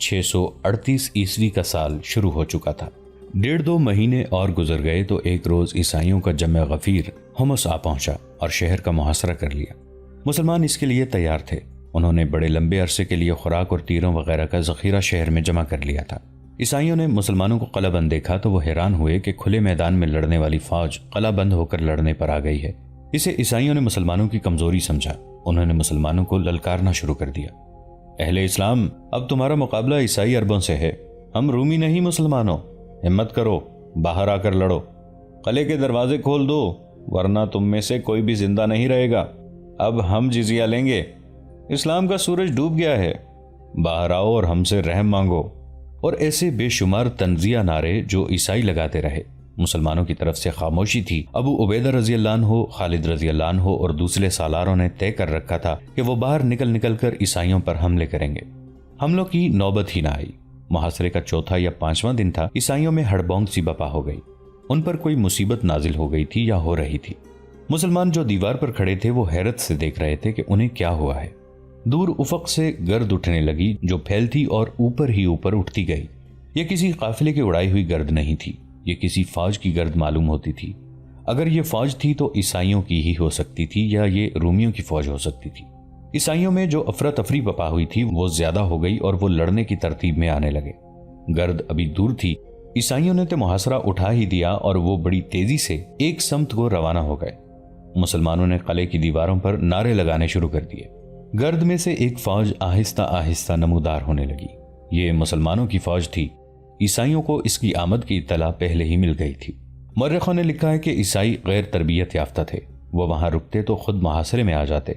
638 عیسوی کا سال شروع ہو چکا تھا۔ 1.5-2 مہینے اور گزر گئے تو ایک روز عیسائیوں کا جمع غفیر حمص آ پہنچا اور شہر کا محاصرہ کر لیا۔ مسلمان اس کے لیے تیار تھے۔ انہوں نے بڑے لمبے عرصے کے لیے خوراک اور تیروں وغیرہ کا ذخیرہ شہر میں جمع کر لیا تھا۔ عیسائیوں نے مسلمانوں کو قلعہ بند دیکھا تو وہ حیران ہوئے کہ کھلے میدان میں لڑنے والی فوج قلعہ بند ہو کر لڑنے پر آ گئی ہے۔ اسے عیسائیوں نے مسلمانوں کی کمزوری سمجھا۔ انہوں نے مسلمانوں کو للکارنا شروع کر دیا، اہل اسلام، اب تمہارا مقابلہ عیسائی عربوں سے ہے، ہم رومی نہیں مسلمانوں، ہمت کرو، باہر آ کر لڑو، قلعے کے دروازے کھول دو ورنہ تم میں سے کوئی بھی زندہ نہیں رہے گا، اب ہم جزیہ لیں گے، اسلام کا سورج ڈوب گیا ہے، باہر آؤ اور ہم سے رحم مانگو۔ اور ایسے بے شمار تنزیہ نعرے جو عیسائی لگاتے رہے۔ مسلمانوں کی طرف سے خاموشی تھی۔ ابو عبیدہ رضی اللہ عنہ، خالد رضی اللہ عنہ اور دوسرے سالاروں نے طے کر رکھا تھا کہ وہ باہر نکل کر عیسائیوں پر حملے کریں گے۔ حملوں کی نوبت ہی نہ آئی۔ محاصرے کا 4تھا یا 5واں دن تھا، عیسائیوں میں ہڑبونگ سی بپا ہو گئی۔ ان پر کوئی مصیبت نازل ہو گئی تھی یا ہو رہی تھی۔ مسلمان جو دیوار پر کھڑے تھے وہ حیرت سے دیکھ رہے تھے کہ انہیں کیا ہوا ہے۔ دور افق سے گرد اٹھنے لگی جو پھیلتی اور اوپر ہی اوپر اٹھتی گئی۔ یہ کسی قافلے کی اڑائی ہوئی گرد نہیں تھی، یہ کسی فوج کی گرد معلوم ہوتی تھی۔ اگر یہ فوج تھی تو عیسائیوں کی ہی ہو سکتی تھی یا یہ رومیوں کی فوج ہو سکتی تھی۔ عیسائیوں میں جو افراتفری بپا ہوئی تھی وہ زیادہ ہو گئی اور وہ لڑنے کی ترتیب میں آنے لگے۔ گرد ابھی دور تھی، عیسائیوں نے تو محاصرہ اٹھا ہی دیا اور وہ بڑی تیزی سے ایک سمت کو روانہ ہو گئے۔ مسلمانوں نے قلعے کی دیواروں پر نعرے لگانے شروع کر دیے۔ گرد میں سے ایک فوج آہستہ آہستہ نمودار ہونے لگی۔ یہ مسلمانوں کی فوج تھی۔ عیسائیوں کو اس کی آمد کی اطلاع پہلے ہی مل گئی تھی۔ مورخوں نے لکھا ہے کہ عیسائی غیر تربیت یافتہ تھے، وہ وہاں رکتے تو خود محاصرے میں آ جاتے،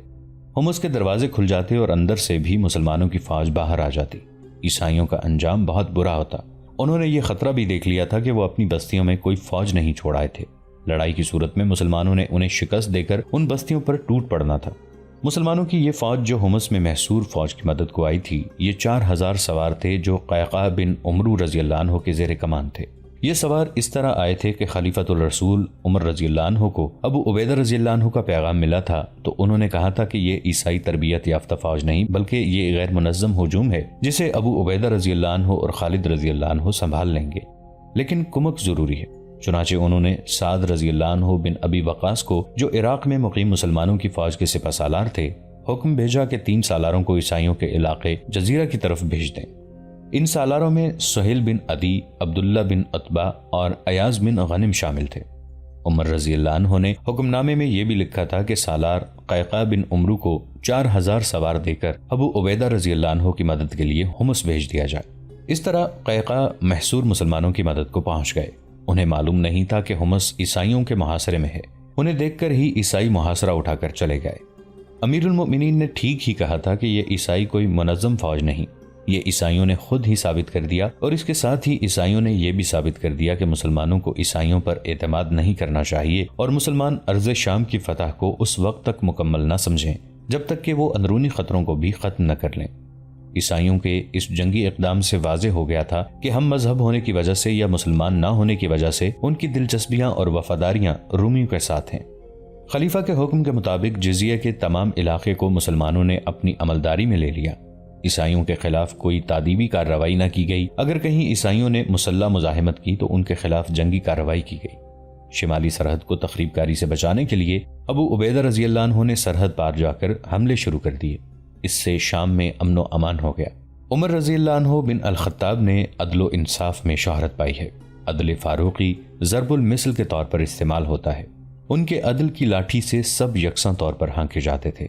حمص کے دروازے کھل جاتے اور اندر سے بھی مسلمانوں کی فوج باہر آ جاتی۔ عیسائیوں کا انجام بہت برا ہوتا۔ انہوں نے یہ خطرہ بھی دیکھ لیا تھا کہ وہ اپنی بستیوں میں کوئی فوج نہیں چھوڑ آئے تھے۔ لڑائی کی صورت میں مسلمانوں نے انہیں شکست دے کر ان بستیوں پر ٹوٹ پڑنا تھا۔ مسلمانوں کی یہ فوج جو حمص میں محصور فوج کی مدد کو آئی تھی، یہ 4000 سوار تھے جو قیقاع بن عمرو رضی اللہ عنہ کے زیر کمان تھے۔ یہ سوار اس طرح آئے تھے کہ خلیفۃ الرسول عمر رضی اللہ عنہ کو ابو عبیدہ رضی اللہ عنہ کا پیغام ملا تھا تو انہوں نے کہا تھا کہ یہ عیسائی تربیت یافتہ فوج نہیں بلکہ یہ غیر منظم ہجوم ہے جسے ابو عبیدہ رضی اللہ عنہ اور خالد رضی اللہ عنہ سنبھال لیں گے، لیکن کمک ضروری ہے۔ چنانچہ انہوں نے سعد رضی اللہ عنہ بن ابی وقاص کو، جو عراق میں مقیم مسلمانوں کی فوج کے سپہ سالار تھے، حکم بھیجا کہ 3 سالاروں کو عیسائیوں کے علاقے جزیرہ کی طرف بھیج دیں۔ ان سالاروں میں سہیل بن عدی، عبداللہ بن عتبہ اور ایاز بن غنم شامل تھے۔ عمر رضی اللہ عنہ نے حکم نامے میں یہ بھی لکھا تھا کہ سالار قیقاع بن عمرو کو 4000 سوار دے کر ابو عبیدہ رضی اللہ عنہ کی مدد کے لیے حمص بھیج دیا جائے۔ اس طرح قیقاع محصور مسلمانوں کی مدد کو پہنچ گئے۔ انہیں معلوم نہیں تھا کہ حمص عیسائیوں کے محاصرے میں ہے۔ انہیں دیکھ کر ہی عیسائی محاصرہ اٹھا کر چلے گئے۔ امیر المؤمنین نے ٹھیک ہی کہا تھا کہ یہ عیسائی کوئی منظم فوج نہیں، یہ عیسائیوں نے خود ہی ثابت کر دیا، اور اس کے ساتھ ہی عیسائیوں نے یہ بھی ثابت کر دیا کہ مسلمانوں کو عیسائیوں پر اعتماد نہیں کرنا چاہیے اور مسلمان ارض شام کی فتح کو اس وقت تک مکمل نہ سمجھیں جب تک کہ وہ اندرونی خطروں کو بھی ختم نہ کر لیں۔ عیسائیوں کے اس جنگی اقدام سے واضح ہو گیا تھا کہ ہم مذہب ہونے کی وجہ سے یا مسلمان نہ ہونے کی وجہ سے ان کی دلچسپیاں اور وفاداریاں رومیوں کے ساتھ ہیں۔ خلیفہ کے حکم کے مطابق جزیہ کے تمام علاقے کو مسلمانوں نے اپنی عملداری میں لے لیا۔ عیسائیوں کے خلاف کوئی تعدیبی کارروائی نہ کی گئی۔ اگر کہیں عیسائیوں نے مسلح مزاحمت کی تو ان کے خلاف جنگی کارروائی کی گئی۔ شمالی سرحد کو تخریب کاری سے بچانے کے لیے ابو عبیدہ رضی اللہ عنہ نے سرحد پار جا کر حملے شروع کر دیے۔ اس سے شام میں امن و امان ہو گیا۔ عمر رضی اللہ عنہ بن الخطاب نے عدل و انصاف میں شہرت پائی ہے۔ عدل فاروقی ضرب المثل کے طور پر استعمال ہوتا ہے۔ ان کے عدل کی لاٹھی سے سب یکساں طور پر ہانکے جاتے تھے۔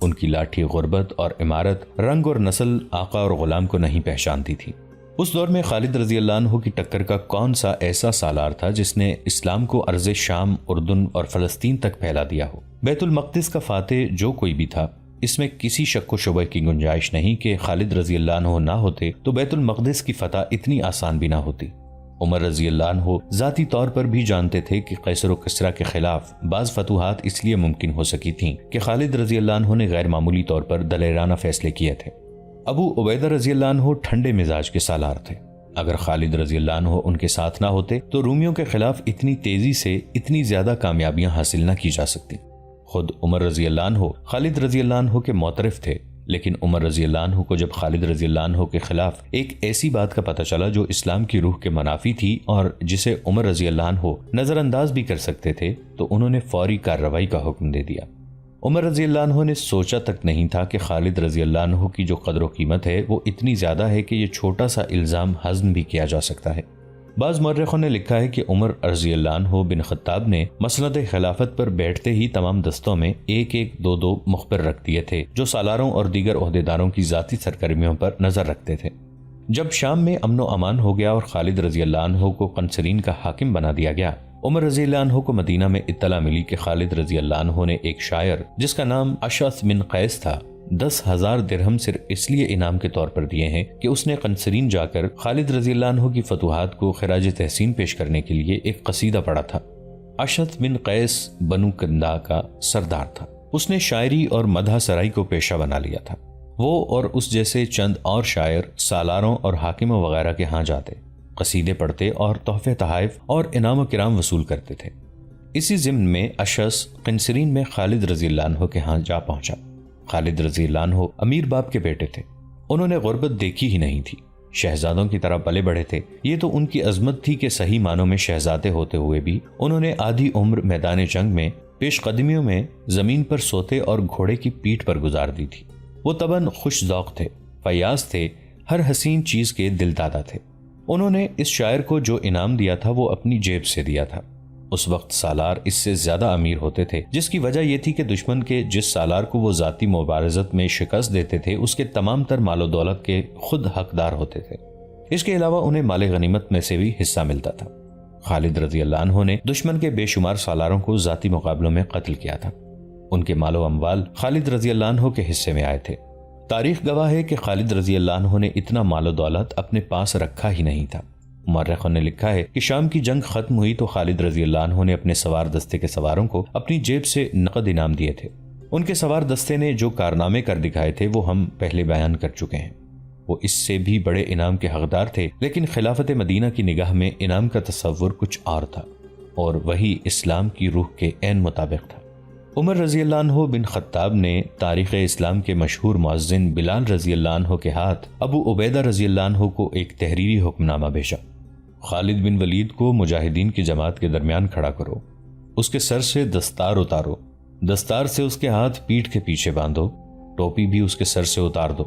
ان کی لاٹھی غربت اور عمارت، رنگ اور نسل، آقا اور غلام کو نہیں پہچانتی تھی۔ اس دور میں خالد رضی اللہ عنہ کی ٹکر کا کون سا ایسا سالار تھا جس نے اسلام کو ارض شام، اردن اور فلسطین تک پھیلا دیا ہو؟ بیت المقدس کا فاتح جو کوئی بھی تھا، اس میں کسی شک و شبہ کی گنجائش نہیں کہ خالد رضی اللہ عنہ نہ ہوتے تو بیت المقدس کی فتح اتنی آسان بھی نہ ہوتی۔ عمر رضی اللہ عنہ ذاتی طور پر بھی جانتے تھے کہ قیصر و کسریٰ کے خلاف بعض فتوحات اس لیے ممکن ہو سکی تھیں کہ خالد رضی اللہ عنہ نے غیر معمولی طور پر دلیرانہ فیصلے کیے تھے۔ ابو عبیدہ رضی اللہ عنہ ٹھنڈے مزاج کے سالار تھے۔ اگر خالد رضی اللہ عنہ ان کے ساتھ نہ ہوتے تو رومیوں کے خلاف اتنی تیزی سے اتنی زیادہ کامیابیاں حاصل نہ کی جا سکتی۔ خود عمر رضی اللہ عنہ خالد رضی اللہ عنہ کے معترف تھے۔ لیکن عمر رضی اللہ عنہ کو جب خالد رضی اللہ عنہ کے خلاف ایک ایسی بات کا پتہ چلا جو اسلام کی روح کے منافی تھی اور جسے عمر رضی اللہ عنہ نظر انداز بھی کر سکتے تھے، تو انہوں نے فوری کارروائی کا حکم دے دیا۔ عمر رضی اللہ عنہ نے سوچا تک نہیں تھا کہ خالد رضی اللہ عنہ کی جو قدر و قیمت ہے وہ اتنی زیادہ ہے کہ یہ چھوٹا سا الزام ہضم بھی کیا جا سکتا ہے۔ بعض مورخوں نے لکھا ہے کہ عمر رضی اللہ عنہ بن خطاب نے مسند خلافت پر بیٹھتے ہی تمام دستوں میں ایک ایک دو دو مخبر رکھ دیے تھے جو سالاروں اور دیگر عہدیداروں کی ذاتی سرگرمیوں پر نظر رکھتے تھے۔ جب شام میں امن و امان ہو گیا اور خالد رضی اللہ عنہ کو قنسرین کا حاکم بنا دیا گیا، عمر رضی اللہ عنہ کو مدینہ میں اطلاع ملی کہ خالد رضی اللہ عنہ نے ایک شاعر جس کا نام اشعث بن قیس تھا 10,000 درہم صرف اس لیے انعام کے طور پر دیے ہیں کہ اس نے قنسرین جا کر خالد رضی اللہ عنہ کی فتوحات کو خراج تحسین پیش کرنے کے لیے ایک قصیدہ پڑھا تھا۔ اشعث بن قیس بنو کندا کا سردار تھا۔ اس نے شاعری اور مدح سرائی کو پیشہ بنا لیا تھا۔ وہ اور اس جیسے چند اور شاعر سالاروں اور حاکموں وغیرہ کے ہاں جاتے، قصیدے پڑھتے اور تحفے تحائف اور انعام و کرام وصول کرتے تھے۔ اسی ضمن میں اشعث قنسرین میں خالد رضی اللہ عنہ کے ہاں جا پہنچا۔ خالد رضی اللہ عنہ امیر باپ کے بیٹے تھے، انہوں نے غربت دیکھی ہی نہیں تھی، شہزادوں کی طرح پلے بڑھے تھے۔ یہ تو ان کی عظمت تھی کہ صحیح معنوں میں شہزادے ہوتے ہوئے بھی انہوں نے آدھی عمر میدان جنگ میں پیش قدمیوں میں زمین پر سوتے اور گھوڑے کی پیٹھ پر گزار دی تھی۔ وہ طبعاً خوش ذوق تھے، فیاض تھے، ہر حسین چیز کے دل دادا تھے۔ انہوں نے اس شاعر کو جو انعام دیا تھا وہ اپنی جیب سے دیا تھا۔ اس وقت سالار اس سے زیادہ امیر ہوتے تھے، جس کی وجہ یہ تھی کہ دشمن کے جس سالار کو وہ ذاتی مبارزت میں شکست دیتے تھے اس کے تمام تر مال و دولت کے خود حقدار ہوتے تھے۔ اس کے علاوہ انہیں مال غنیمت میں سے بھی حصہ ملتا تھا۔ خالد رضی اللہ عنہ نے دشمن کے بے شمار سالاروں کو ذاتی مقابلوں میں قتل کیا تھا۔ ان کے مال و اموال خالد رضی اللہ عنہ کے حصے میں آئے تھے۔ تاریخ گواہ ہے کہ خالد رضی اللہ عنہ نے اتنا مال و دولت اپنے پاس رکھا ہی نہیں تھا۔ مورخوں نے لکھا ہے کہ شام کی جنگ ختم ہوئی تو خالد رضی اللہ عنہ نے اپنے سوار دستے کے سواروں کو اپنی جیب سے نقد انعام دیے تھے۔ ان کے سوار دستے نے جو کارنامے کر دکھائے تھے وہ ہم پہلے بیان کر چکے ہیں۔ وہ اس سے بھی بڑے انعام کے حقدار تھے، لیکن خلافت مدینہ کی نگاہ میں انعام کا تصور کچھ اور تھا، اور وہی اسلام کی روح کے عین مطابق تھا۔ عمر رضی اللہ عنہ بن خطاب نے تاریخ اسلام کے مشہور مؤذن بلال رضی اللہ عنہ کے ہاتھ ابو عبیدہ رضی اللہ عنہ کو ایک تحریری حکم نامہ بھیجا۔ خالد بن ولید کو مجاہدین کی جماعت کے درمیان کھڑا کرو، اس کے سر سے دستار اتارو، دستار سے اس کے ہاتھ پیٹھ کے پیچھے باندھو، ٹوپی بھی اس کے سر سے اتار دو،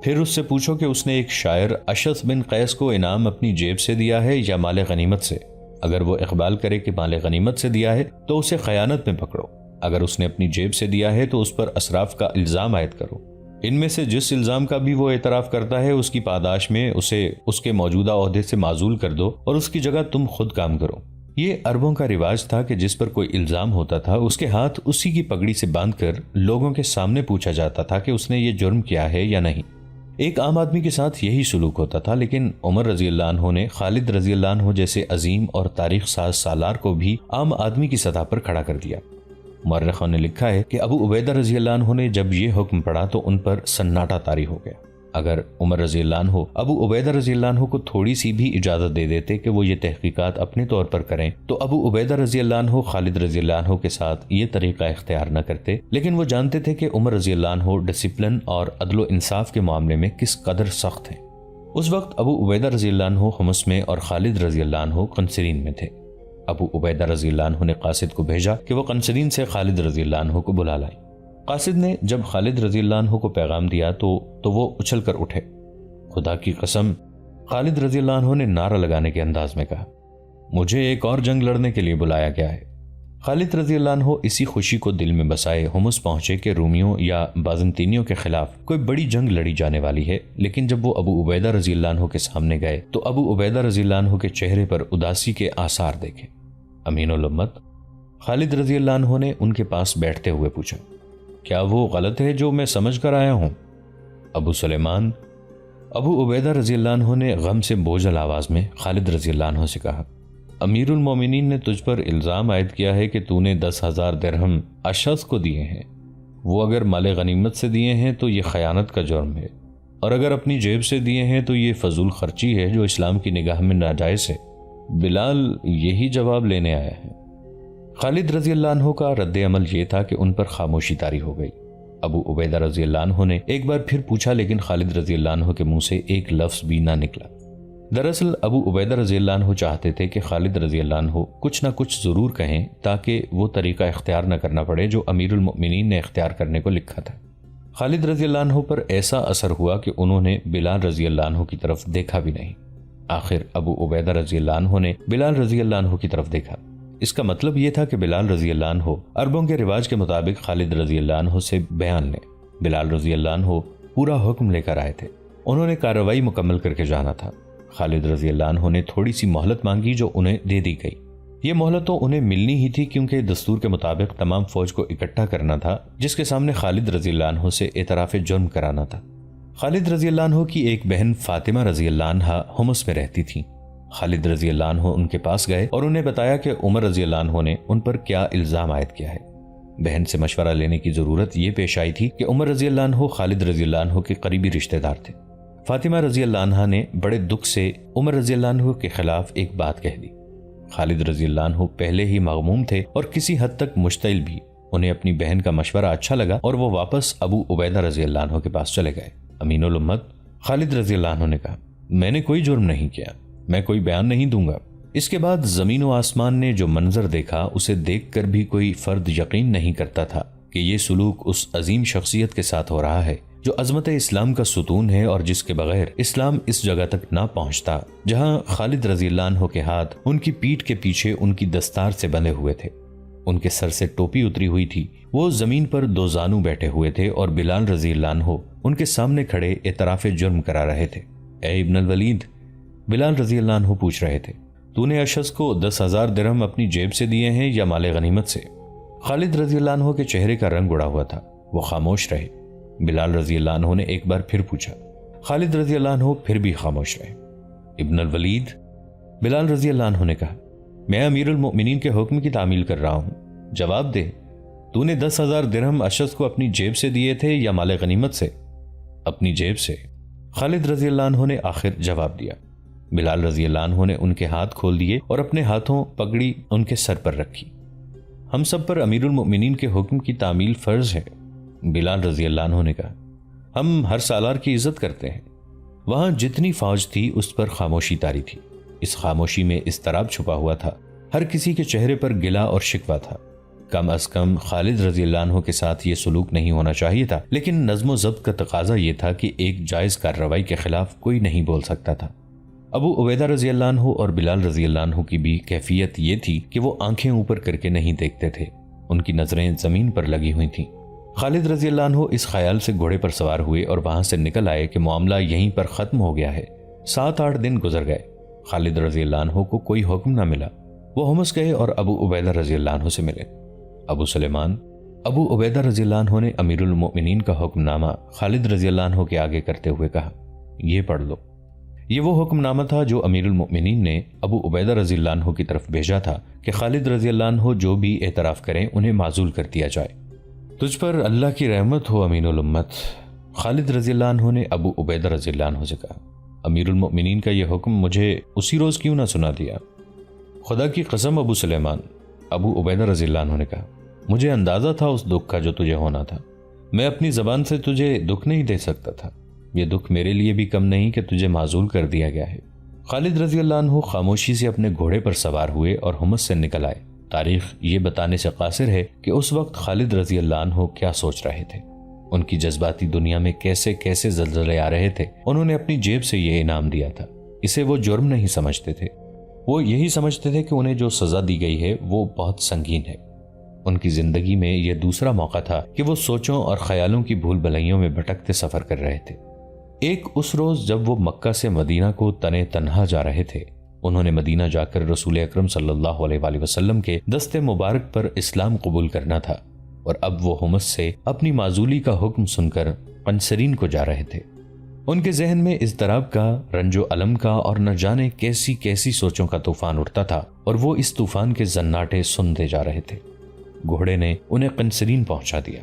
پھر اس سے پوچھو کہ اس نے ایک شاعر اشعث بن قیس کو انعام اپنی جیب سے دیا ہے یا مال غنیمت سے۔ اگر وہ اقبال کرے کہ مال غنیمت سے دیا ہے تو اسے خیانت میں پکڑو، اگر اس نے اپنی جیب سے دیا ہے تو اس پر اسراف کا الزام عائد کرو۔ ان میں سے جس الزام کا بھی وہ اعتراف کرتا ہے اس کی پاداش میں اسے اس کے موجودہ عہدے سے معزول کر دو اور اس کی جگہ تم خود کام کرو۔ یہ عربوں کا رواج تھا کہ جس پر کوئی الزام ہوتا تھا اس کے ہاتھ اسی کی پگڑی سے باندھ کر لوگوں کے سامنے پوچھا جاتا تھا کہ اس نے یہ جرم کیا ہے یا نہیں۔ ایک عام آدمی کے ساتھ یہی سلوک ہوتا تھا، لیکن عمر رضی اللہ عنہ نے خالد رضی اللہ عنہ جیسے عظیم اور تاریخ ساز سالار کو بھی عام آدمی کی سطح پر کھڑا کر دیا۔ مورخوں نے لکھا ہے کہ ابو عبیدہ رضی اللہ عنہ نے جب یہ حکم پڑھا تو ان پر سناٹا طاری ہو گیا۔ اگر عمر رضی اللہ عنہ ابو عبیدہ رضی اللہ عنہ کو تھوڑی سی بھی اجازت دے دیتے کہ وہ یہ تحقیقات اپنے طور پر کریں تو ابو عبیدہ رضی اللہ عنہ خالد رضی اللہ عنہ کے ساتھ یہ طریقہ اختیار نہ کرتے، لیکن وہ جانتے تھے کہ عمر رضی اللہ عنہ ڈسپلن اور عدل و انصاف کے معاملے میں کس قدر سخت ہیں۔ اس وقت ابو عبیدہ رضی اللہ عنہ حمص میں اور خالد رضی اللہ عنہ قنسرین میں تھے۔ ابو عبیدہ رضی اللہ عنہ نے قاصد کو بھیجا کہ وہ قنسرین سے خالد رضی اللہ عنہ کو بلا لائے۔ قاصد نے جب خالد رضی اللہ عنہ کو پیغام دیا تو وہ اچھل کر اٹھے۔ خدا کی قسم، خالد رضی اللہ عنہ نے نعرہ لگانے کے انداز میں کہا، مجھے ایک اور جنگ لڑنے کے لیے بلایا گیا ہے۔ خالد رضی اللہ عنہ اسی خوشی کو دل میں بسائے حمص پہنچے کہ رومیوں یا بازنطینیوں کے خلاف کوئی بڑی جنگ لڑی جانے والی ہے، لیکن جب وہ ابو عبیدہ رضی اللہ عنہ کے سامنے گئے تو ابو عبیدہ رضی اللہ عنہ کے چہرے پر اداسی کے آثار دیکھے۔ امین الامت خالد رضی اللہ عنہ نے ان کے پاس بیٹھتے ہوئے پوچھا، کیا وہ غلط ہے جو میں سمجھ کر آیا ہوں؟ ابو سلیمان، ابو عبیدہ رضی اللہ عنہ نے غم سے بوجھل آواز میں خالد رضی اللہ عنہ سے کہا، امیر المومنین نے تجھ پر الزام عائد کیا ہے کہ تو نے 10,000 درہم اشعث کو دیے ہیں۔ وہ اگر مال غنیمت سے دیے ہیں تو یہ خیانت کا جرم ہے، اور اگر اپنی جیب سے دیے ہیں تو یہ فضول خرچی ہے جو اسلام کی نگاہ میں ناجائز ہے۔ بلال یہی جواب لینے آیا ہے۔ خالد رضی اللہ عنہ کا رد عمل یہ تھا کہ ان پر خاموشی طاری ہو گئی۔ ابو عبیدہ رضی اللہ عنہ نے ایک بار پھر پوچھا، لیکن خالد رضی اللہ عنہ کے منہ سے ایک لفظ بھی نہ نکلا۔ دراصل ابو عبیدہ رضی اللہ عنہ چاہتے تھے کہ خالد رضی اللہ عنہ کچھ نہ کچھ ضرور کہیں تاکہ وہ طریقہ اختیار نہ کرنا پڑے جو امیر المؤمنین نے اختیار کرنے کو لکھا تھا۔ خالد رضی اللہ عنہ پر ایسا اثر ہوا کہ انہوں نے بلال رضی اللہ عنہ کی طرف دیکھا بھی نہیں۔ آخر ابو عبیدہ رضی اللہ عنہ نے بلال رضی اللہ عنہ کی طرف دیکھا۔ اس کا مطلب یہ تھا کہ بلال رضی اللہ عنہ عربوں کے رواج کے مطابق خالد رضی اللہ عنہ سے بیان لیں۔ بلال رضی اللہ عنہ پورا حکم لے کر آئے تھے، انہوں نے کارروائی مکمل کر کے جانا تھا۔ خالد رضی اللہ عنہ نے تھوڑی سی مہلت مانگی جو انہیں دے دی گئی۔ یہ مہلت تو انہیں ملنی ہی تھی کیونکہ دستور کے مطابق تمام فوج کو اکٹھا کرنا تھا جس کے سامنے خالد رضی اللہ عنہ سے اعتراف جرم کرانا تھا۔ خالد رضی اللہ عنہ کی ایک بہن فاطمہ رضی اللہ عنہ حمص میں رہتی تھی۔ خالد رضی اللہ عنہ ان کے پاس گئے اور انہیں بتایا کہ عمر رضی اللہ عنہ نے ان پر کیا الزام عائد کیا ہے۔ بہن سے مشورہ لینے کی ضرورت یہ پیش آئی تھی کہ عمر رضی اللہ عنہ خالد رضی اللہ عنہ کے قریبی رشتہ دار تھے۔ فاطمہ رضی اللہ عنہ نے بڑے دکھ سے عمر رضی اللہ عنہ کے خلاف ایک بات کہہ دی۔ خالد رضی اللہ عنہ پہلے ہی مغموم تھے اور کسی حد تک مشتعل بھی۔ انہیں اپنی بہن کا مشورہ اچھا لگا اور وہ واپس ابو عبیدہ رضی اللہ عنہ کے پاس چلے گئے۔ امین الامت خالد رضی اللہ عنہ نے کہا، میں نے کوئی جرم نہیں کیا، میں کوئی بیان نہیں دوں گا۔ اس کے بعد زمین و آسمان نے جو منظر دیکھا اسے دیکھ کر بھی کوئی فرد یقین نہیں کرتا تھا کہ یہ سلوک اس عظیم شخصیت کے ساتھ ہو رہا ہے جو عظمت اسلام کا ستون ہے اور جس کے بغیر اسلام اس جگہ تک نہ پہنچتا جہاں خالد رضی اللہ عنہ کے ہاتھ ان کی پیٹھ کے پیچھے ان کی دستار سے بندھے ہوئے تھے، ان کے سر سے ٹوپی اتری ہوئی تھی، وہ زمین پر دو زانو بیٹھے ہوئے تھے اور بلال رضی اللہ عنہ ان کے سامنے کھڑے اعتراف جرم کرا رہے تھے۔ اے ابن الولید، بلال رضی اللہ عنہ پوچھ رہے تھے، تو نے اشعث کو 10,000 درہم اپنی جیب سے دیے ہیں یا مال غنیمت سے؟ خالد رضی اللہ عنہ کے چہرے کا رنگ اڑا ہوا تھا، وہ خاموش رہے۔ بلال رضی اللہ عنہ نے ایک بار پھر پوچھا، خالد رضی اللہ عنہ پھر بھی خاموش رہے۔ ابن الولید، بلال رضی اللہ عنہ نے کہا، میں امیر المؤمنین کے حکم کی تعمیل کر رہا ہوں، جواب دے، تو نے 10,000 درہم اشعث کو اپنی جیب سے دیے تھے یا مال غنیمت سے؟ اپنی جیب سے، خالد رضی اللہ عنہ نے آخر جواب دیا۔ بلال رضی اللہ عنہ نے ان کے ہاتھ کھول دیے اور اپنے ہاتھوں پگڑی ان کے سر پر رکھی۔ ہم سب پر امیر المؤمنین کے حکم کی تعمیل فرض ہے، بلال رضی اللہ عنہ نے کہا، ہم ہر سالار کی عزت کرتے ہیں۔ وہاں جتنی فوج تھی اس پر خاموشی طاری تھی، اس خاموشی میں اضطراب چھپا ہوا تھا، ہر کسی کے چہرے پر گلہ اور شکوہ تھا۔ کم از کم خالد رضی اللہ عنہ کے ساتھ یہ سلوک نہیں ہونا چاہیے تھا، لیکن نظم و ضبط کا تقاضا یہ تھا کہ ایک جائز کارروائی کے خلاف کوئی نہیں بول سکتا تھا۔ ابو عبیدہ رضی اللہ عنہ اور بلال رضی اللہ عنہ کی بھی کیفیت یہ تھی کہ وہ آنکھیں اوپر کر کے نہیں دیکھتے تھے، ان کی نظریں زمین پر لگی ہوئی تھیں۔ خالد رضی اللہ عنہ اس خیال سے گھوڑے پر سوار ہوئے اور وہاں سے نکل آئے کہ معاملہ یہیں پر ختم ہو گیا ہے۔ 7-8 دن گزر گئے، خالد رضی اللہ عنہ کو کوئی حکم نہ ملا۔ وہ حمص گئے اور ابو عبیدہ رضی اللہ عنہ سے ملے۔ ابو سلیمان، ابو عبیدہ رضی اللہ عنہ نے امیر المؤمنین کا حکم نامہ خالد رضی اللہ عنہ کے آگے کرتے ہوئے کہا، یہ پڑھ لو۔ یہ وہ حکم نامہ تھا جو امیر المؤمنین نے ابو عبیدہ رضی اللہ عنہ کی طرف بھیجا تھا کہ خالد رضی اللہ عنہ جو بھی اعتراف کریں انہیں معزول کر دیا جائے۔ تجھ پر اللہ کی رحمت ہو امین الامت، خالد رضی اللہ عنہ نے ابو عبیدہ رضی اللہ عنہ سے کہا، امیر المؤمنین کا یہ حکم مجھے اسی روز کیوں نہ سنا دیا؟ خدا کی قسم ابو سلیمان، ابو عبیدہ رضی اللہ عنہ نے کہا، مجھے اندازہ تھا اس دکھ کا جو تجھے ہونا تھا، میں اپنی زبان سے تجھے دکھ نہیں دے سکتا تھا، یہ دکھ میرے لیے بھی کم نہیں کہ تجھے معزول کر دیا گیا ہے۔ خالد رضی اللہ عنہ خاموشی سے اپنے گھوڑے پر سوار ہوئے اور حمص سے نکل آئے۔ تاریخ یہ بتانے سے قاصر ہے کہ اس وقت خالد رضی اللہ عنہ کیا سوچ رہے تھے، ان کی جذباتی دنیا میں کیسے کیسے زلزلے آ رہے تھے۔ انہوں نے اپنی جیب سے یہ انعام دیا تھا، اسے وہ جرم نہیں سمجھتے تھے، وہ یہی سمجھتے تھے کہ انہیں جو سزا دی گئی ہے وہ بہت سنگین ہے۔ ان کی زندگی میں یہ دوسرا موقع تھا کہ وہ سوچوں اور خیالوں کی بھول بھلائیوں میں بھٹکتے سفر کر رہے تھے۔ ایک اس روز جب وہ مکہ سے مدینہ کو تنے تنہا جا رہے تھے، انہوں نے مدینہ جا کر رسول اکرم صلی اللہ علیہ وآلہ وسلم کے دست مبارک پر اسلام قبول کرنا تھا، اور اب وہ حمص سے اپنی معزولی کا حکم سن کر قنسرین کو جا رہے تھے۔ ان کے ذہن میں اضطراب کا، رنج و الم کا اور نہ جانے کیسی کیسی سوچوں کا طوفان اٹھتا تھا، اور وہ اس طوفان کے زناٹے سنتے جا رہے تھے۔ گھوڑے نے انہیں قنسرین پہنچا دیا۔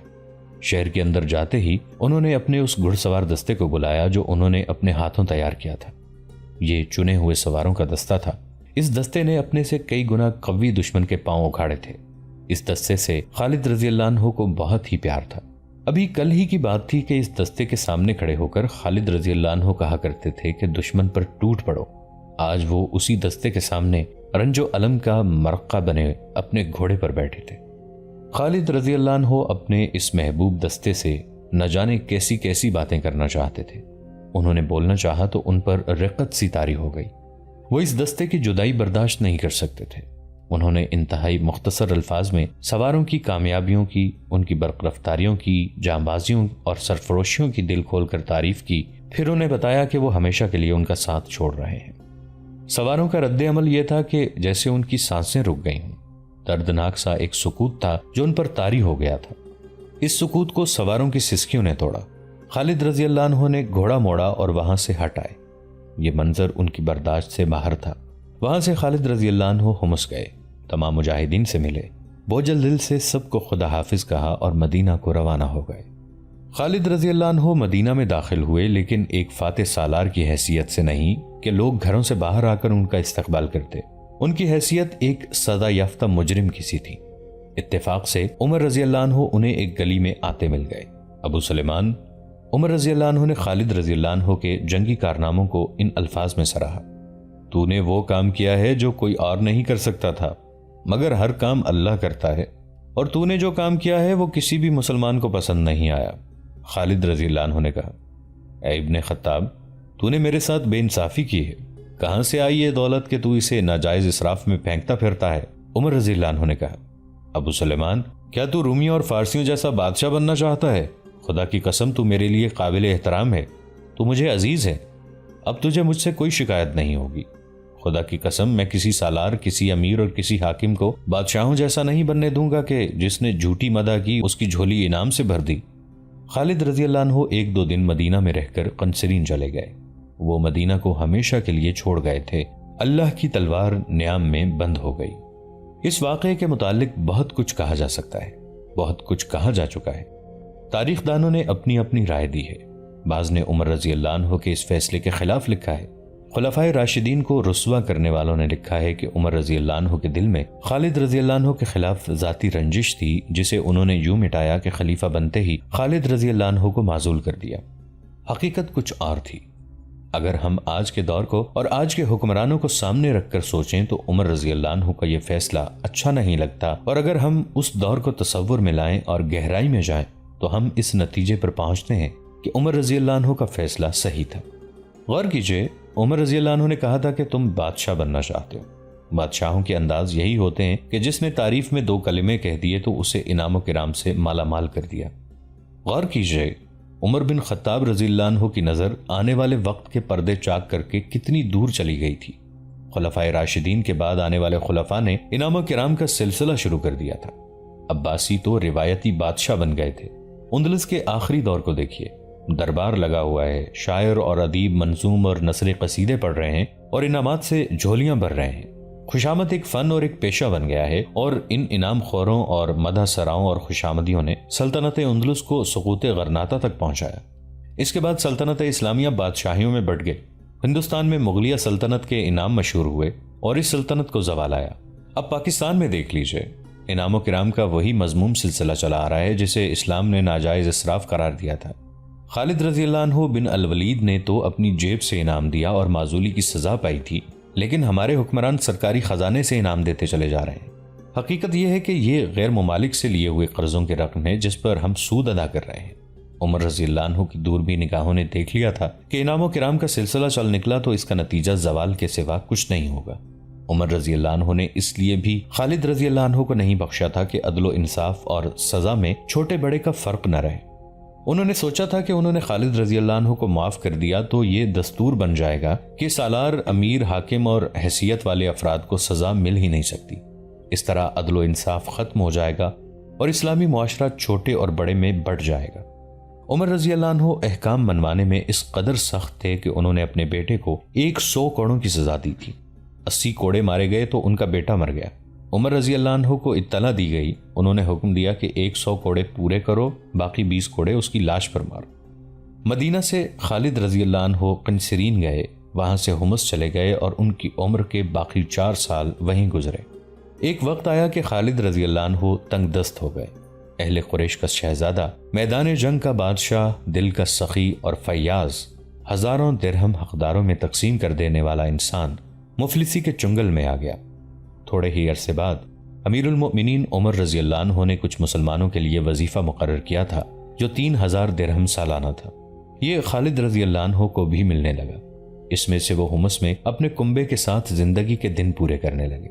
شہر کے اندر جاتے ہی انہوں نے اپنے اس گھڑ سوار دستے کو بلایا جو انہوں نے اپنے ہاتھوں تیار کیا تھا۔ یہ چنے ہوئے سواروں کا دستہ تھا۔ اس دستے نے اپنے سے کئی گنا قوی دشمن کے پاؤں اکھاڑے تھے۔ اس دستے سے خالد رضی اللہ عنہ کو بہت ہی پیار تھا۔ ابھی کل ہی کی بات تھی کہ اس دستے کے سامنے کھڑے ہو کر خالد رضی اللہ عنہ کہا کرتے تھے کہ دشمن پر ٹوٹ پڑو۔ آج وہ اسی دستے کے سامنے رنج و علم کا مرقع بنے اپنے گھوڑے پر بیٹھے تھے۔ خالد رضی اللہ عنہ اپنے اس محبوب دستے سے نہ جانے کیسی کیسی باتیں کرنا چاہتے تھے۔ انہوں نے بولنا چاہا تو ان پر رقت سی طاری ہو گئی۔ وہ اس دستے کی جدائی برداشت نہیں کر سکتے تھے۔ انہوں نے انتہائی مختصر الفاظ میں سواروں کی کامیابیوں کی، ان کی برق رفتاریوں کی، جانبازیوں اور سرفروشیوں کی دل کھول کر تعریف کی، پھر انہیں بتایا کہ وہ ہمیشہ کے لیے ان کا ساتھ چھوڑ رہے ہیں۔ سواروں کا رد عمل یہ تھا کہ جیسے ان کی سانسیں رک گئی ہوں۔ دردناک سا ایک سکوت تھا جو ان پر طاری ہو گیا تھا۔ اس سکوت کو سواروں کی سسکیوں نے توڑا۔ خالد رضی اللہ عنہ نے گھوڑا موڑا اور وہاں سے ہٹ آئے۔ یہ منظر ان کی برداشت سے باہر تھا۔ وہاں سے خالد رضی اللہ عنہ حمص گئے، تمام مجاہدین سے ملے، بوجھل دل سے سب کو خدا حافظ کہا اور مدینہ کو روانہ ہو گئے۔ خالد رضی اللہ عنہ مدینہ میں داخل ہوئے، لیکن ایک فاتح سالار کی حیثیت سے نہیں کہ لوگ گھروں سے باہر آ کر ان کا استقبال کرتے۔ ان کی حیثیت ایک سزا یافتہ مجرم کی سی تھی۔ اتفاق سے عمر رضی اللہ عنہ انہیں ایک گلی میں آتے مل گئے۔ ابو سلیمان عمر رضی اللہ عنہ نے خالد رضی اللہ عنہ کے جنگی کارناموں کو ان الفاظ میں سراہا: تو نے وہ کام کیا ہے جو کوئی اور نہیں کر سکتا تھا، مگر ہر کام اللہ کرتا ہے، اور تو نے جو کام کیا ہے وہ کسی بھی مسلمان کو پسند نہیں آیا۔ خالد رضی اللہ عنہ نے کہا: اے ابن خطاب، تو نے میرے ساتھ بے انصافی کی ہے۔ کہاں سے آئی یہ دولت کہ تو اسے ناجائز اسراف میں پھینکتا پھرتا ہے؟ عمر رضی اللہ عنہ نے کہا: ابو سلیمان، کیا تو رومیوں اور فارسیوں جیسا بادشاہ بننا چاہتا ہے؟ خدا کی قسم تو میرے لیے قابل احترام ہے، تو مجھے عزیز ہے، اب تجھے مجھ سے کوئی شکایت نہیں ہوگی۔ خدا کی قسم میں کسی سالار، کسی امیر اور کسی حاکم کو بادشاہوں جیسا نہیں بننے دوں گا کہ جس نے جھوٹی مدح کی اس کی جھولی انعام سے بھر دی۔ خالد رضی اللہ عنہ ایک دو دن مدینہ میں رہ کر قنسرین چلے گئے۔ وہ مدینہ کو ہمیشہ کے لیے چھوڑ گئے تھے۔ اللہ کی تلوار نیام میں بند ہو گئی۔ اس واقعے کے متعلق بہت کچھ کہا جا سکتا ہے، بہت کچھ کہا جا چکا ہے۔ تاریخ دانوں نے اپنی اپنی رائے دی ہے۔ بعض نے عمر رضی اللہ عنہ کے اس فیصلے کے خلاف لکھا ہے۔ خلفائے راشدین کو رسوا کرنے والوں نے لکھا ہے کہ عمر رضی اللہ عنہ کے دل میں خالد رضی اللہ عنہ کے خلاف ذاتی رنجش تھی، جسے انہوں نے یوں مٹایا کہ خلیفہ بنتے ہی خالد رضی اللہ عنہ کو معزول کر دیا۔ حقیقت کچھ اور تھی۔ اگر ہم آج کے دور کو اور آج کے حکمرانوں کو سامنے رکھ کر سوچیں تو عمر رضی اللہ عنہ کا یہ فیصلہ اچھا نہیں لگتا، اور اگر ہم اس دور کو تصور میں لائیں اور گہرائی میں جائیں تو ہم اس نتیجے پر پہنچتے ہیں کہ عمر رضی اللہ عنہ کا فیصلہ صحیح تھا۔ غور کیجئے، عمر رضی اللہ عنہ نے کہا تھا کہ تم بادشاہ بننا چاہتے ہو۔ بادشاہوں کے انداز یہی ہوتے ہیں کہ جس نے تعریف میں 2 کلمے کہہ دیے تو اسے انعام و کرام سے مالا مال کر دیا۔ غور کیجئے، عمر بن خطاب رضی اللہ عنہ کی نظر آنے والے وقت کے پردے چاک کر کے کتنی دور چلی گئی تھی۔ خلفائے راشدین کے بعد آنے والے خلفاء نے انعام و کرام کا سلسلہ شروع کر دیا تھا۔ عباسی تو روایتی بادشاہ بن گئے تھے۔ اندلس کے آخری دور کو دیکھیے، دربار لگا ہوا ہے، شاعر اور ادیب منظوم اور نثر قصیدے پڑھ رہے ہیں اور انعامات سے جھولیاں بھر رہے ہیں۔ خوشامد ایک فن اور ایک پیشہ بن گیا ہے، اور ان انعام خوروں اور مدح سراؤں اور خوشامدیوں نے سلطنت اندلس کو سقوط غرناطہ تک پہنچایا۔ اس کے بعد سلطنت اسلامیہ بادشاہیوں میں بٹ گئی۔ ہندوستان میں مغلیہ سلطنت کے انعام مشہور ہوئے اور اس سلطنت کو زوال آیا۔ اب پاکستان میں دیکھ لیجئے، انعام و کرام کا وہی مذموم سلسلہ چلا آ رہا ہے جسے اسلام نے ناجائز اسراف قرار دیا تھا۔ خالد رضی اللہ عنہ بن الولید نے تو اپنی جیب سے انعام دیا اور معزولی کی سزا پائی تھی، لیکن ہمارے حکمران سرکاری خزانے سے انعام دیتے چلے جا رہے ہیں۔ حقیقت یہ ہے کہ یہ غیر ممالک سے لیے ہوئے قرضوں کے رقم ہے جس پر ہم سود ادا کر رہے ہیں۔ عمر رضی اللہ عنہ کی دوربین نگاہوں نے دیکھ لیا تھا کہ انعام و کرام کا سلسلہ چل نکلا تو اس کا نتیجہ زوال کے سوا کچھ نہیں ہوگا۔ عمر رضی اللہ عنہ نے اس لیے بھی خالد رضی اللہ عنہ کو نہیں بخشا تھا کہ عدل و انصاف اور سزا میں چھوٹے بڑے کا فرق نہ رہے۔ انہوں نے سوچا تھا کہ انہوں نے خالد رضی اللہ عنہ کو معاف کر دیا تو یہ دستور بن جائے گا کہ سالار، امیر، حاکم اور حیثیت والے افراد کو سزا مل ہی نہیں سکتی۔ اس طرح عدل و انصاف ختم ہو جائے گا اور اسلامی معاشرہ چھوٹے اور بڑے میں بٹ جائے گا۔ عمر رضی اللہ عنہ احکام منوانے میں اس قدر سخت تھے کہ انہوں نے اپنے بیٹے کو 100 کوڑوں کی سزا دی تھی۔ 80 کوڑے مارے گئے تو ان کا بیٹا مر گیا۔ عمر رضی اللہ عنہ کو اطلاع دی گئی، انہوں نے حکم دیا کہ 100 کوڑے پورے کرو، باقی 20 کوڑے اس کی لاش پر مارو۔ مدینہ سے خالد رضی اللہ عنہ قنسرین گئے، وہاں سے حمص چلے گئے اور ان کی عمر کے باقی 4 سال وہیں گزرے۔ ایک وقت آیا کہ خالد رضی اللہ عنہ تنگ دست ہو گئے۔ اہل قریش کا شہزادہ، میدان جنگ کا بادشاہ، دل کا سخی اور فیاض، ہزاروں درہم حقداروں میں تقسیم کر دینے والا انسان مفلسی کے چنگل میں آ گیا۔ تھوڑے ہی عرصے بعد امیر المؤمنین عمر رضی اللہ عنہ نے کچھ مسلمانوں کے لیے وظیفہ مقرر کیا تھا جو 3000 درہم سالانہ تھا۔ یہ خالد رضی اللہ عنہ کو بھی ملنے لگا۔ اس میں سے وہ حمص میں اپنے کنبے کے ساتھ زندگی کے دن پورے کرنے لگے۔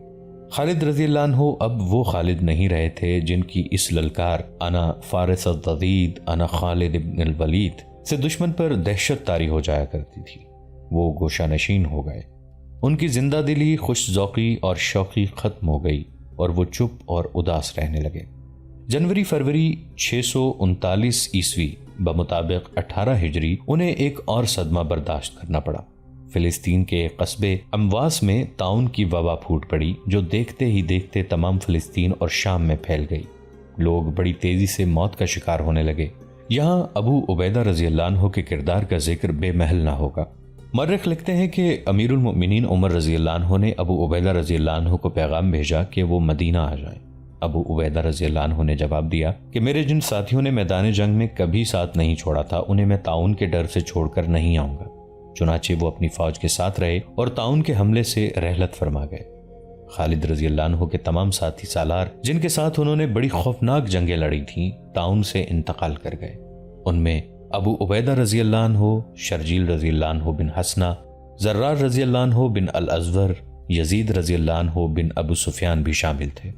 خالد رضی اللہ عنہ اب وہ خالد نہیں رہے تھے جن کی اس للکار انا فارس الضدید انا خالد ابن الولید سے دشمن پر دہشت طاری ہو جایا کرتی تھی۔ وہ گوشہ نشین ہو گئے، ان کی زندہ دلی، خوش ذوقی اور شوقی ختم ہو گئی اور وہ چپ اور اداس رہنے لگے۔ جنوری فروری 639 عیسوی بمطابق 18 ہجری انہیں ایک اور صدمہ برداشت کرنا پڑا۔ فلسطین کے ایک قصبے امواس میں طاعون کی وبا پھوٹ پڑی جو دیکھتے ہی دیکھتے تمام فلسطین اور شام میں پھیل گئی۔ لوگ بڑی تیزی سے موت کا شکار ہونے لگے۔ یہاں ابو عبیدہ رضی اللہ عنہ کے کردار کا ذکر بے محل نہ ہوگا۔ مورخ لکھتے ہیں کہ امیر المؤمنین عمر رضی اللہ عنہ نے ابو عبیدہ رضی اللہ عنہ کو پیغام بھیجا کہ وہ مدینہ آ جائیں۔ ابو عبیدہ رضی اللہ عنہ نے جواب دیا کہ میرے جن ساتھیوں نے میدان جنگ میں کبھی ساتھ نہیں چھوڑا تھا انہیں میں طاعون کے ڈر سے چھوڑ کر نہیں آؤں گا۔ چنانچہ وہ اپنی فوج کے ساتھ رہے اور طاعون کے حملے سے رحلت فرما گئے۔ خالد رضی اللہ عنہ کے تمام ساتھی سالار جن کے ساتھ انہوں نے بڑی خوفناک جنگیں لڑی تھیں طاعون سے انتقال کر گئے۔ ان میں ابو عبیدہ رضی اللہ عنہ، شرجیل رضی اللہ عنہ بن حسنہ، زرار رضی اللہ عنہ بن الازور، یزید رضی اللہ عنہ بن ابو سفیان بھی شامل تھے۔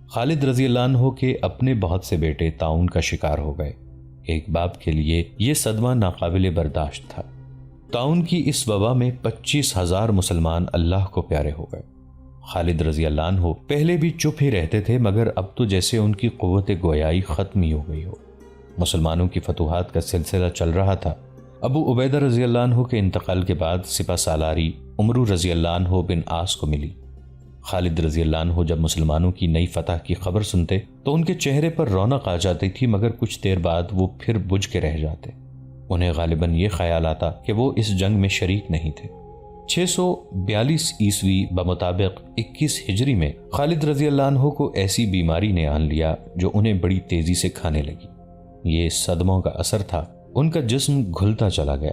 خالد رضی اللہ عنہ کے اپنے بہت سے بیٹے طاعون کا شکار ہو گئے۔ ایک باپ کے لیے یہ صدمہ ناقابل برداشت تھا۔ طاعون کی اس وبا میں 25,000 مسلمان اللہ کو پیارے ہو گئے۔ خالد رضی اللہ عنہ پہلے بھی چپ ہی رہتے تھے مگر اب تو جیسے ان کی قوت گویائی ختم ہی ہو گئی ہو۔ مسلمانوں کی فتوحات کا سلسلہ چل رہا تھا۔ ابو عبیدہ رضی اللہ عنہ کے انتقال کے بعد سپہ سالاری عمرو رضی اللہ عنہ بن عاص کو ملی۔ خالد رضی اللہ عنہ جب مسلمانوں کی نئی فتح کی خبر سنتے تو ان کے چہرے پر رونق آ جاتی تھی مگر کچھ دیر بعد وہ پھر بجھ کے رہ جاتے۔ انہیں غالباً یہ خیال آتا کہ وہ اس جنگ میں شریک نہیں تھے۔ 642 عیسوی بمطابق 21 ہجری میں خالد رضی اللہ عنہ کو ایسی بیماری نے آن لیا جو انہیں بڑی تیزی سے کھانے لگی۔ یہ صدموں کا اثر تھا، ان کا جسم گھلتا چلا گیا۔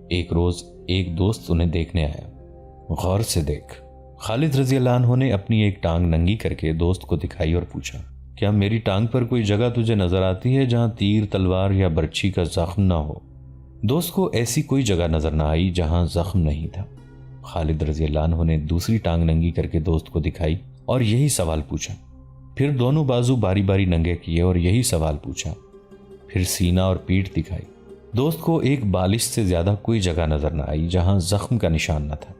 ایک روز ایک دوست انہیں دیکھنے آیا۔ غور سے دیکھ، خالد رضی اللہ عنہ نے اپنی ایک ٹانگ ننگی کر کے دوست کو دکھائی اور پوچھا، کیا میری ٹانگ پر کوئی جگہ تجھے نظر آتی ہے جہاں تیر، تلوار یا برچھی کا زخم نہ ہو؟ دوست کو ایسی کوئی جگہ نظر نہ آئی جہاں زخم نہیں تھا۔ خالد رضی اللہ عنہ نے دوسری ٹانگ ننگی کر کے دوست کو دکھائی اور یہی سوال پوچھا۔ پھر دونوں بازو باری باری ننگے کیے اور یہی سوال پوچھا۔ پھر سینہ اور پیٹھ دکھائی۔ دوست کو ایک بالش سے زیادہ کوئی جگہ نظر نہ آئی جہاں زخم کا نشان نہ تھا۔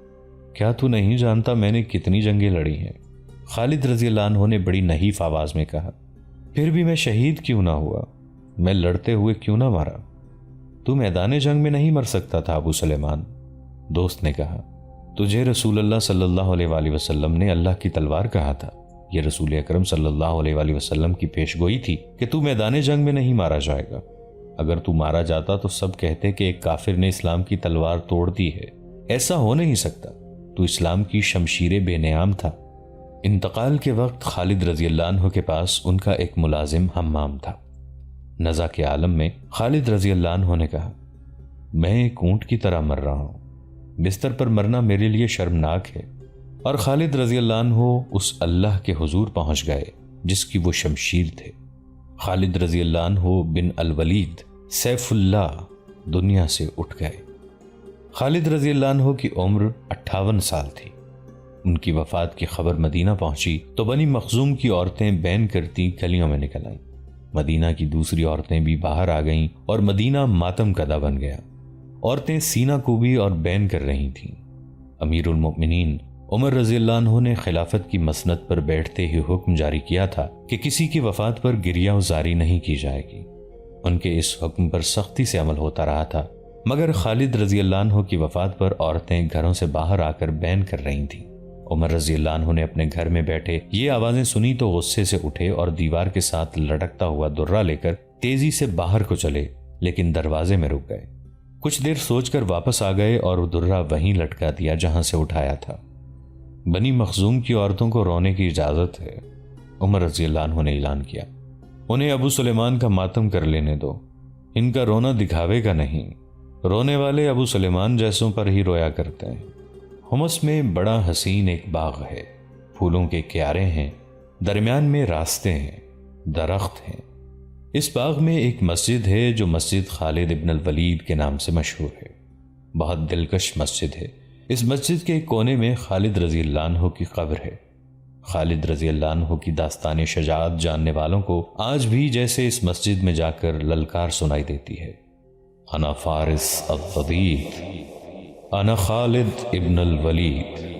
کیا تو نہیں جانتا میں نے کتنی جنگیں لڑی ہیں؟ خالد رضی اللہ عنہ نے بڑی نحیف آواز میں کہا۔ پھر بھی میں شہید کیوں نہ ہوا؟ میں لڑتے ہوئے کیوں نہ مارا؟ تو میدان جنگ میں نہیں مر سکتا تھا ابو سلیمان؟ دوست نے کہا، تجھے رسول اللہ صلی اللہ علیہ وآلہ وسلم نے اللہ کی تلوار کہا تھا۔ یہ رسول اکرم صلی اللہ علیہ وآلہ وسلم کی پیش گوئی تھی کہ تو میدان جنگ میں نہیں مارا جائے گا۔ اگر تو مارا جاتا تو سب کہتے کہ ایک کافر نے اسلام کی تلوار توڑ دی ہے۔ ایسا ہو نہیں سکتا، تو اسلام کی شمشیر بے نیام تھا۔ انتقال کے وقت خالد رضی اللہ عنہ کے پاس ان کا ایک ملازم حمام تھا۔ نزا کے عالم میں خالد رضی اللہ عنہ نے کہا، میں ایک اونٹ کی طرح مر رہا ہوں، بستر پر مرنا میرے لیے شرمناک ہے۔ اور خالد رضی اللہ عنہ اس اللہ کے حضور پہنچ گئے جس کی وہ شمشیر تھے۔ خالد رضی اللہ عنہ بن الولید سیف اللہ دنیا سے اٹھ گئے۔ خالد رضی اللہ عنہ کی عمر 58 سال تھی۔ ان کی وفات کی خبر مدینہ پہنچی تو بنی مخزوم کی عورتیں بین کرتی گلیوں میں نکل آئیں۔ مدینہ کی دوسری عورتیں بھی باہر آ گئیں اور مدینہ ماتم کدہ بن گیا۔ عورتیں سینہ کوبی اور بین کر رہی تھیں۔ امیر المؤمنین عمر رضی اللہ عنہ نے خلافت کی مسند پر بیٹھتے ہی حکم جاری کیا تھا کہ کسی کی وفات پر گریہ و زاری نہیں کی جائے گی۔ ان کے اس حکم پر سختی سے عمل ہوتا رہا تھا، مگر خالد رضی اللہ عنہ کی وفات پر عورتیں گھروں سے باہر آ کر بین کر رہی تھیں۔ عمر رضی اللہ عنہ نے اپنے گھر میں بیٹھے یہ آوازیں سنی تو غصے سے اٹھے اور دیوار کے ساتھ لٹکتا ہوا درہ لے کر تیزی سے باہر کو چلے، لیکن دروازے میں رک گئے۔ کچھ دیر سوچ کر واپس آ گئے اور درہ وہیں لٹکا دیا جہاں سے اٹھایا تھا۔ بنی مخزوم کی عورتوں کو رونے کی اجازت ہے، عمر رضی اللہ عنہ نے اعلان کیا۔ انہیں ابو سلیمان کا ماتم کر لینے دو، ان کا رونا دکھاوے کا نہیں، رونے والے ابو سلیمان جیسوں پر ہی رویا کرتے ہیں۔ حمص میں بڑا حسین ایک باغ ہے، پھولوں کے کیارے ہیں، درمیان میں راستے ہیں، درخت ہیں۔ اس باغ میں ایک مسجد ہے جو مسجد خالد ابن الولید کے نام سے مشہور ہے، بہت دلکش مسجد ہے۔ اس مسجد کے ایک کونے میں خالد رضی اللہ عنہ کی قبر ہے۔ خالد رضی اللہ عنہ کی داستان شجاعت جاننے والوں کو آج بھی جیسے اس مسجد میں جا کر للکار سنائی دیتی ہے، انا فارس الضدید، انا خالد ابن الولید۔